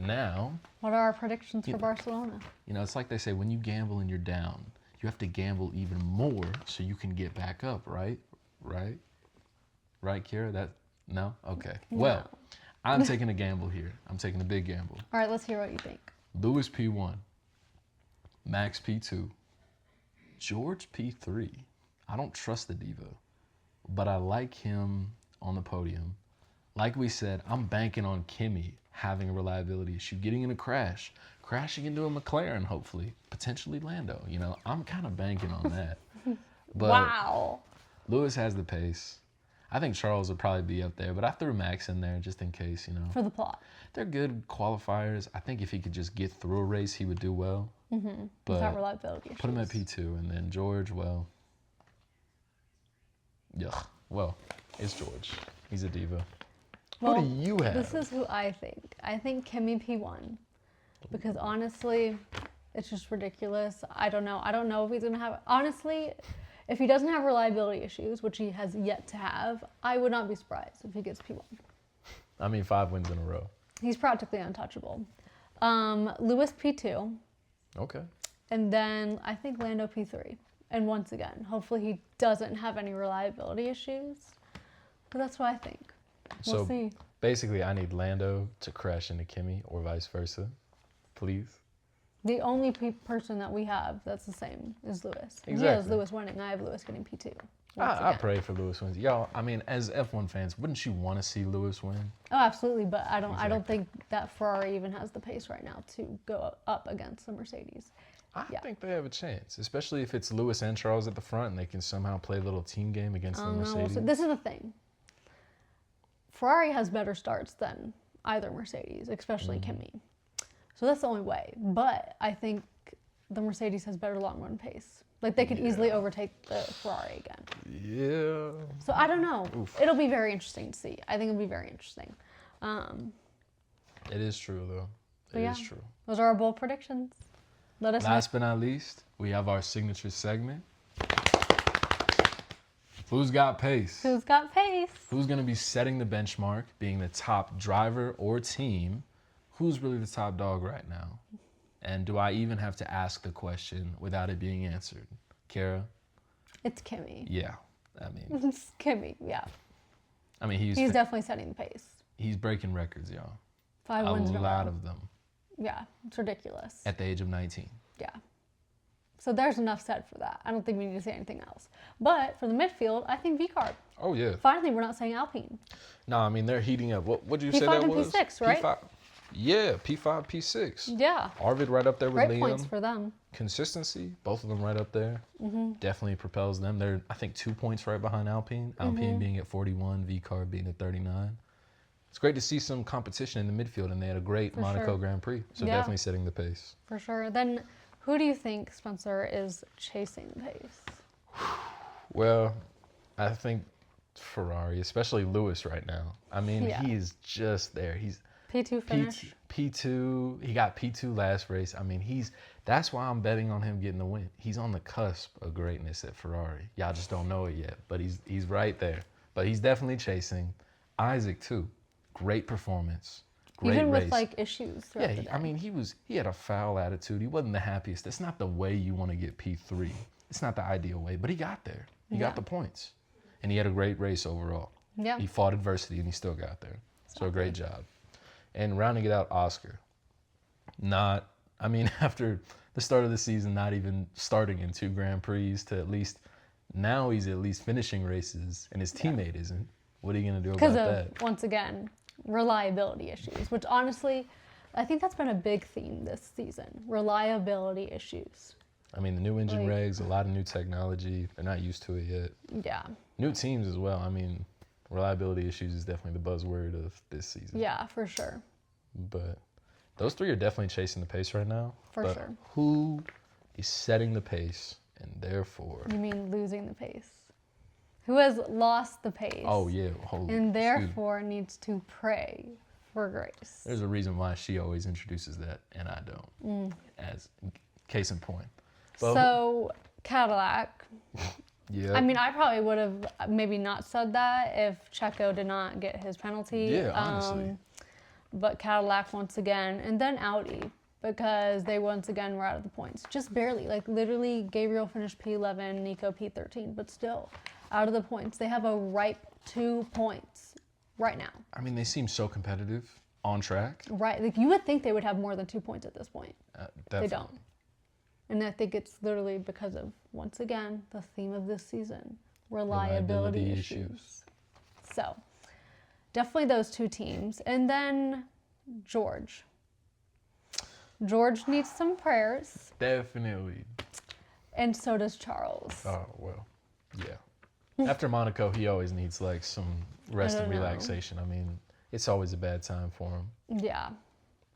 now. What are our predictions for Barcelona? You know, it's like they say, when you gamble and you're down, you have to gamble even more so you can get back up, right? Right, Keira? No? Okay. No. Well, I'm taking a gamble here. I'm taking a big gamble. All right, let's hear what you think. Lewis P1. Max P2. George P3. I don't trust the diva, but I like him on the podium. Like we said, I'm banking on Kimi having a reliability issue, getting in a crash, crashing into a McLaren, hopefully, potentially Lando. You know, I'm kind of banking on that. But wow. Lewis has the pace. I think Charles would probably be up there, but I threw Max in there just in case, you know. For the plot. They're good qualifiers. I think if he could just get through a race, he would do well. Mm-hmm. But without reliability issues. Put him at P2, and then George, well, well, it's George. He's a diva. Well, who do you have? This is who I think. I think Kimi P1, because honestly, it's just ridiculous. I don't know. I don't know if he's gonna have. Honestly, If he doesn't have reliability issues, which he has yet to have, I would not be surprised if he gets P1. I mean, 5 wins in a row. He's practically untouchable. Lewis P2. Okay. And then I think Lando P3. And once again, hopefully he doesn't have any reliability issues. But that's what I think. We'll see. Basically, I need Lando to crash into Kimi or vice versa. Please. The only person that we have that's the same is Lewis. Exactly. He has Lewis winning. I have Lewis getting P2. I pray for Lewis wins. Y'all, I mean, as F1 fans, wouldn't you want to see Lewis win? Oh, absolutely. But I don't think that Ferrari even has the pace right now to go up against the Mercedes. I think they have a chance, especially if it's Lewis and Charles at the front and they can somehow play a little team game against the Mercedes. So this is the thing. Ferrari has better starts than either Mercedes, especially Kimi. So that's the only way. But I think the Mercedes has better long run pace. Like they could easily overtake the Ferrari again. Yeah. So I don't know. Oof. It'll be very interesting to see. I think it'll be very interesting. It is true, though. It is true. Those are our bold predictions. Let us know. Last but not least, we have our signature segment. Who's got pace? Who's got pace? Who's going to be setting the benchmark, being the top driver or team? Who's really the top dog right now? And do I even have to ask the question without it being answered? Keira? It's Kimi. Yeah. I mean, It's Kimi, yeah. I mean, he's definitely setting the pace. He's breaking records, y'all. 5 wins in a row. A lot of them. Yeah, it's ridiculous. At the age of 19. Yeah. So there's enough said for that. I don't think we need to say anything else. But for the midfield, I think V-Carb. Oh, yeah. Finally, we're not saying Alpine. No, I mean, they're heating up. What did you say that was? P5 and P6, right? P5. Yeah, P5, P6. Yeah. Arvid right up there with Great Liam. points for them. Consistency, both of them right up there. Definitely propels them. They're, I think, 2 points right behind Alpine. Alpine being at 41, V-Carb being at 39. It's great to see some competition in the midfield, and they had a great Monaco Grand Prix. So definitely setting the pace. For sure. Then who do you think, Spencer, is chasing the pace? Well, I think Ferrari, especially Lewis right now. I mean, he is just there. He's P2 finish. P2. He got P2 last race. I mean, that's why I'm betting on him getting the win. He's on the cusp of greatness at Ferrari. Y'all just don't know it yet, but he's right there. But he's definitely chasing. Isaac too. Great performance. Great Even race. with like issues. Yeah, the day. I mean, he had a foul attitude. He wasn't the happiest. That's not the way you want to get P3. It's not the ideal way, but he got there. He got the points. And he had a great race overall. Yeah. He fought adversity and he still got there. So a great job. And rounding it out, Oscar. After the start of the season, not even starting in 2 Grand Prix to now he's at least finishing races and his teammate isn't. What are you going to do about that? Because of, once again, reliability issues, which honestly, I think that's been a big theme this season. Reliability issues. I mean, the new engine regs, a lot of new technology. They're not used to it yet. Yeah. New teams as well. I mean, reliability issues is definitely the buzzword of this season. Yeah, for sure. But those 3 are definitely chasing the pace right now. For sure. Who is setting the pace and therefore... You mean losing the pace? Who has lost the pace? Oh, yeah. And therefore needs to pray for grace. There's a reason why she always introduces that and I don't. As case in point. But so, Cadillac. Yeah. I mean, I probably would have maybe not said that if Checo did not get his penalty. Yeah, honestly. But Cadillac once again, and then Audi, because they once again were out of the points. Just barely. Like, literally, Gabriel finished P11, Nico P13, but still out of the points. They have a ripe 2 points right now. I mean, they seem so competitive on track. Right. Like, you would think they would have more than 2 points at this point. They don't. And I think it's literally because of, once again, the theme of this season, reliability issues. So, definitely those 2 teams. And then George. George needs some prayers. Definitely. And so does Charles. Oh, well, yeah. After Monaco, he always needs like some rest and relaxation. I mean, it's always a bad time for him. Yeah.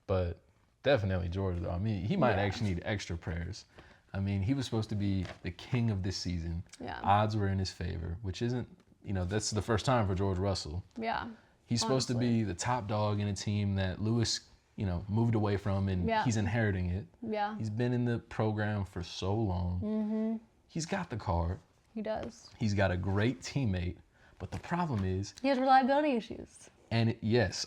But definitely George, though. I mean, he might actually need extra prayers. I mean, he was supposed to be the king of this season. Yeah. Odds were in his favor, which isn't, that's the first time for George Russell. Yeah. He's supposed to be the top dog in a team that Lewis, moved away from, and he's inheriting it. Yeah. He's been in the program for so long. He's got the car. He does. He's got a great teammate, but the problem is... He has reliability issues. And yes,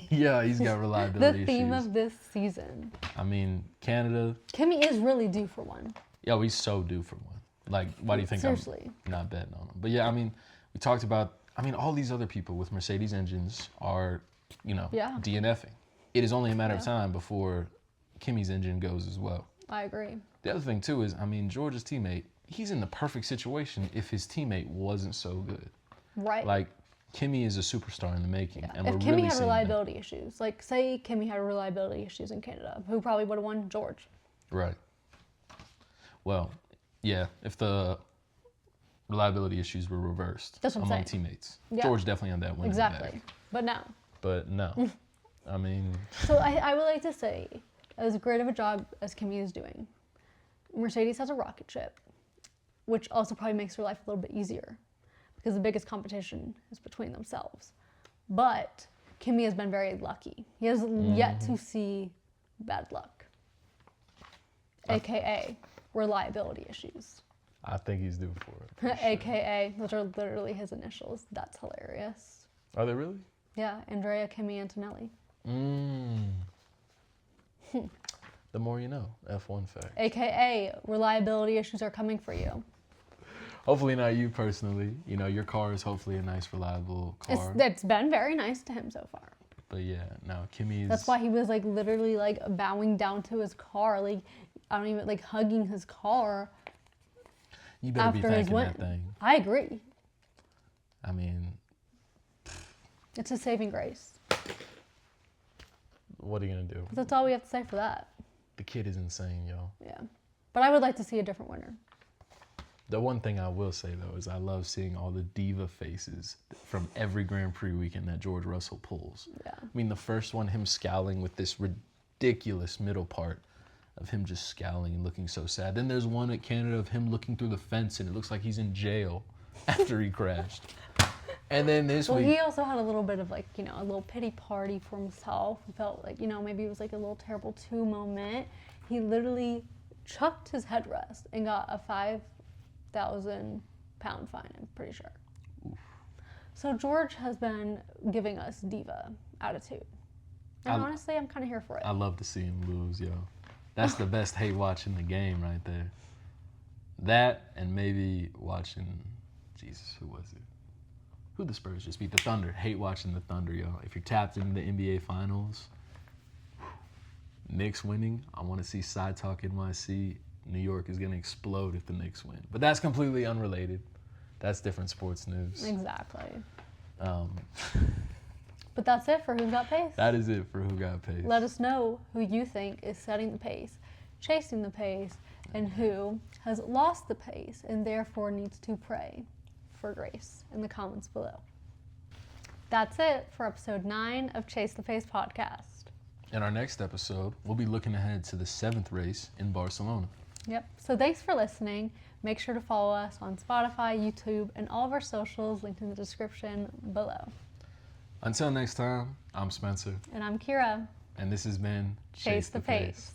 yeah, he's got reliability issues. The theme of this season. I mean, Canada... Kimi is really due for one. Yeah, he's so due for one. Like, why do you think Seriously. I'm not betting on him? But yeah, I mean, we talked about... I mean, all these other people with Mercedes engines are, DNFing. It is only a matter of time before Kimi's engine goes as well. I agree. The other thing, too, is, I mean, George's teammate, he's in the perfect situation if his teammate wasn't so good. Right. Like, Kimi is a superstar in the making. Yeah. And if we're Kimi really had seeing reliability issues, like say Kimi had reliability issues in Canada, who probably would have won? George. Right. Well, yeah, if the reliability issues were reversed among teammates. Yeah. George definitely on that winning Exactly. But no. I mean... So I would like to say, as great of a job as Kimi is doing, Mercedes has a rocket ship, which also probably makes her life a little bit easier because the biggest competition is between themselves. But Kimi has been very lucky. He has yet to see bad luck, aka reliability issues. I think he's due for it. AKA, those are literally his initials. That's hilarious. Are they really? Yeah, Andrea Kimi Antonelli. The more you know, F1 fact. AKA, reliability issues are coming for you. Hopefully not you personally. You know, your car is hopefully a nice, reliable car. It's been very nice to him so far. But yeah, no, Kimi's... That's why he was like literally like bowing down to his car, like, I don't even, like hugging his car. You better be thanking that thing. I agree. I mean... It's a saving grace. What are you going to do? That's all we have to say for that. The kid is insane, yo. Yeah. But I would like to see a different winner. The one thing I will say, though, is I love seeing all the diva faces from every Grand Prix weekend that George Russell pulls. Yeah. I mean, the first one, him scowling with this ridiculous middle part of him just scowling and looking so sad. Then there's one at Canada of him looking through the fence and it looks like he's in jail after he crashed. And then this week... he also had a little bit of like, a little pity party for himself. He felt like, maybe it was like a little terrible two moment. He literally chucked his headrest and got a 5,000-pound fine, I'm pretty sure. Oof. So George has been giving us diva attitude. And honestly, I'm kind of here for it. I love to see him lose, yo. That's the best hate watch in the game right there. That and maybe watching, Jesus, who was it? Who the Spurs just beat? The Thunder. Hate watching the Thunder, yo. If you're tapped into the NBA Finals, Knicks winning, I want to see Side Talk NYC. New York is going to explode if the Knicks win. But that's completely unrelated. That's different sports news. Exactly. But that's it for Who Got Pace. That is it for Who Got Pace. Let us know who you think is setting the pace, chasing the pace, and who has lost the pace and therefore needs to pray for grace in the comments below. That's it for episode 9 of Chase the Pace podcast. In our next episode, we'll be looking ahead to the 7th race in Barcelona. Yep. So thanks for listening. Make sure to follow us on Spotify, YouTube, and all of our socials linked in the description below. Until next time, I'm Spencer. And I'm Keira. And this has been Chase the Pace.